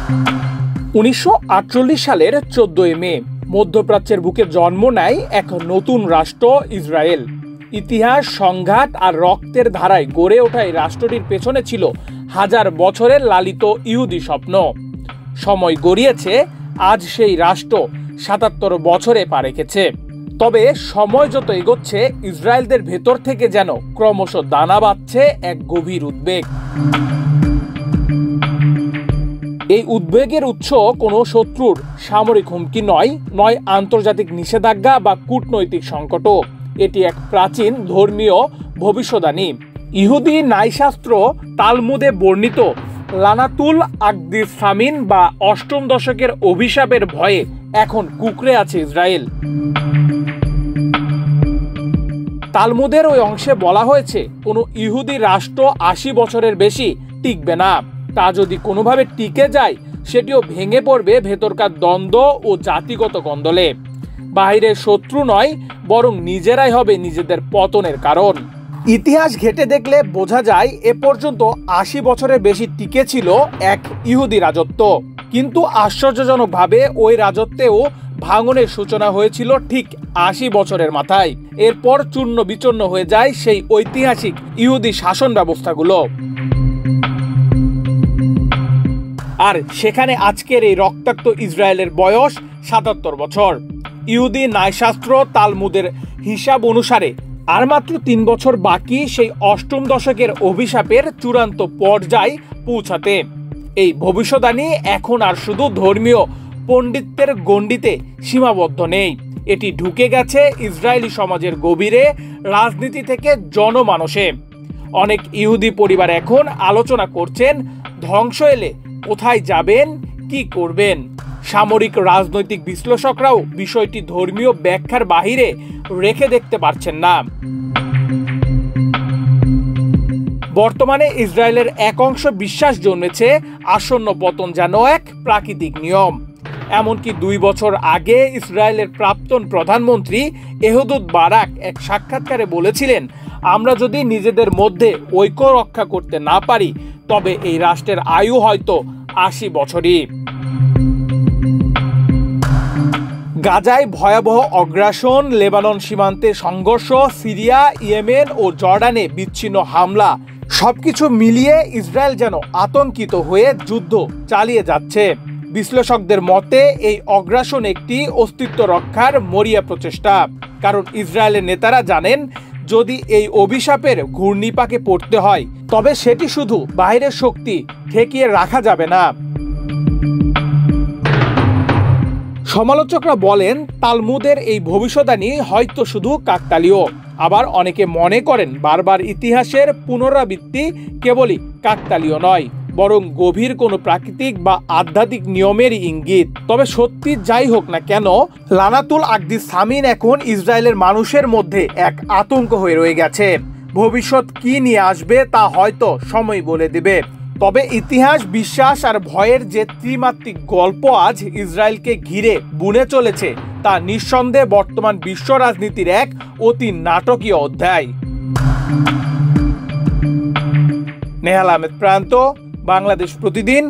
1948 সালের 14 মে মধ্যপ্রাচ্যের বুকে জন্ম নেয় এক নতুন রাষ্ট্র ইসরায়েল। ইতিহাস, সংঘাত আর রক্তের ধারায় গড়ে ওঠা এই রাষ্ট্রটির পেছনে ছিল হাজার বছরের লালিত ইহুদি স্বপ্ন। সময় গড়িয়েছে, আজ সেই রাষ্ট্র 77 বছরে পা রেখেছে। তবে সময় যত এগোচ্ছে, ইসরায়েলদের ভেতর থেকে যেন ক্রমশ দানা বাঁধছে এক গভীর উদ্বেগ। এই উদ্বেগের উৎস কোনো শত্রুর সামরিক হুমকি নয় আন্তর্জাতিক নিষেধাজ্ঞা বা কূটনৈতিক সংকটও। এটি এক প্রাচীন ধর্মীয় ভবিষ্যদ্বাণী। ইহুদি ন্যায়শাস্ত্র তালমুদে বর্ণিত লানাতুল আকদিস সামিন বা অষ্টম দশকের অভিশাপের ভয়ে এখন কুঁকড়ে আছে ইসরায়েল। তালমুদের ওই অংশে বলা হয়েছে, কোনো ইহুদি রাষ্ট্র 80 বছরের বেশি টিকবে না। তা যদি কোনোভাবে টিকে যায়, সেটিও ভেঙে পড়বে ভেতরকার দ্বন্দ্ব ও জাতিগত কন্দলে। বাইরের শত্রু নয়, বরং নিজেরাই হবে নিজেদের পতনের কারণ। ইতিহাস ঘেঁটে দেখলে বোঝা যায়, এ পর্যন্ত 80 বছরের বেশি টিকে ছিল এক ইহুদি রাজত্ব। কিন্তু আশ্চর্যজনকভাবে ওই রাজত্বেও ভাঙনের সূচনা হয়েছিল ঠিক 80 বছরের মাথায়। এরপর চূর্ণ বিচূর্ণ হয়ে যায় সেই ঐতিহাসিক ইহুদি শাসন ব্যবস্থাগুলো। আর সেখানে আজকের এই রক্তাক্ত ইসরায়েলের বয়স 77 বছর। ইহুদি ন্যায়শাস্ত্র তালমুদের হিসাব অনুসারে আর মাত্র 3 বছর বাকি সেই অষ্টম দশকের অভিশাপের চূড়ান্ত পর্যায়ে পৌঁছাতে। এই ভবিষ্যদ্বাণী এখন আর শুধু ধর্মীয় পণ্ডিতদের গণ্ডিতে সীমাবদ্ধ নেই, এটি ঢুকে গেছে ইসরায়েলি সমাজের গভীরে, রাজনীতি থেকে জনমানসে। অনেক ইহুদি পরিবার এখন আলোচনা করছেন, ধ্বংস এলে কোথায় যাবেন, কি করবেন। সামরিক রাজনৈতিক বিশ্লেষকরাও বিষয়টি ধর্মীয় ব্যাখ্যার বাহিরে রেখে দেখতে পারছেন না। বর্তমানে ইসরায়েলের এক অংশ বিশ্বাস জন্মেছে, আসন্ন পতন যেন এক প্রাকৃতিক নিয়ম। এমনকি 2 বছর আগে ইসরায়েলের প্রাক্তন প্রধানমন্ত্রী এহুদ বারাক এক সাক্ষাৎকারে বলেছিলেন, আমরা যদি নিজেদের মধ্যে ঐক্য রক্ষা করতে না পারি, তবে এই রাষ্ট্রের আয়ু হয়তো 80 বছরই। গাজায় ভয়াবহ অগ্রাসন, লেবানন সীমান্তে সংঘর্ষ, সিরিয়া, ইয়েমেন ও জর্ডানে বিচ্ছিন্ন হামলা, সবকিছু মিলিয়ে ইসরায়েল যেন আতঙ্কিত হয়ে যুদ্ধ চালিয়ে যাচ্ছে। বিশ্লেষকদের মতে এই অগ্রাসন একটি অস্তিত্ব রক্ষার মরিয়া প্রচেষ্টা। কারণ ইসরায়েলের নেতারা জানেন, যদি এই অভিশাপের ঘূর্ণিপাকে পড়তে হয়, তবে সেটি শুধু বাইরের শক্তি ঠেকিয়ে রাখা যাবে না। সমালোচকরা বলেন, তালমুদের এই ভবিষ্যদ্বাণী হয়তো শুধু কাকতালীয়। আবার অনেকে মনে করেন, বারবার ইতিহাসের পুনরাবৃত্তি কেবলই কাকতালীয় নয়, বরং গভীর কোনো প্রাকৃতিক বা আধ্যাত্মিক নিয়মের ইঙ্গিত। তবে সত্যি যাই হোক না কেন, লানাতুল আকদিস সামিন এখন ইসরায়েলের মানুষের মধ্যে এক আতঙ্ক হয়ে রয়ে গেছে। ভবিষ্যৎ কি নিয়ে আসবে তা হয়তো সময় বলে দেবে। তবে ইতিহাস, বিশ্বাস আর ভয়ের যে ত্রিমাত্রিক গল্প আজ ইসরায়েলকে ঘিরে বুনে চলেছে, তা নিঃসন্দেহে বর্তমান বিশ্ব রাজনীতির এক অতি নাটকীয় অধ্যায়। নেহাল আহমেদ প্রান্ত, বাংলাদেশ প্রতিদিন।